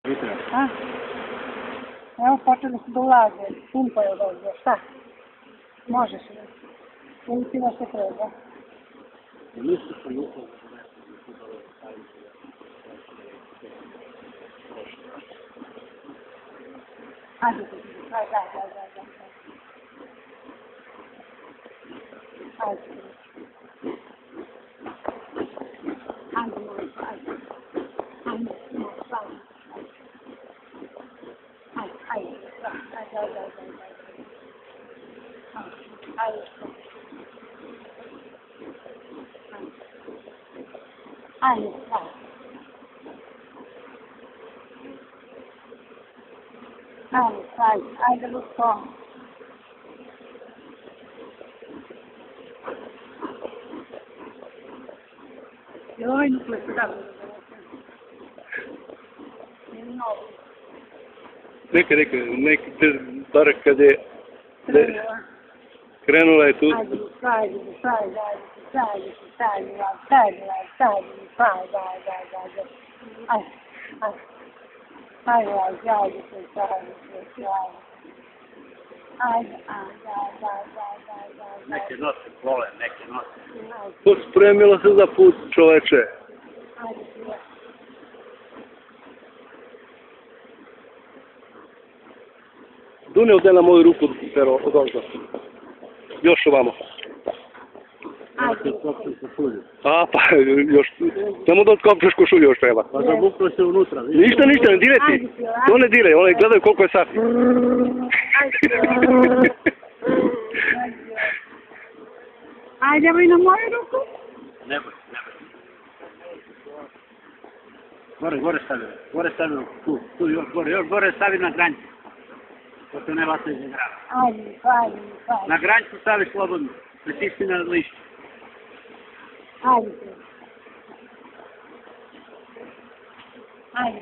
Sutra. A? Evo počeli su da ulaze, pumpa je odozgo, šta? Možeš li? Ili ti nešto treba? Nisu se jutro. Ajde, da. Ajde. Ajde, Luko. Joj, no plesav. Neka, bar kad je krenula je tu. Ajde. Neke nosi vole, neke nosi. Pospremila se za put, čoveče. Dune ovdje na moju ruku, pero odozgo. Još ovamo. A, pa, još, samo da otkopčeš košulju još treba. Pa zavuklo se unutra. Ništa, ne dire ti. To ne dire, one gledaju koliko je sati. Ajde, evo i na moju ruku. Ne boj. Gore stavi ruku. Tu, još gore stavi na granicu. To se ne vasa izigrava. Ajde. Na granicu stavi slobodno. Pritisni na lišće. Ajde.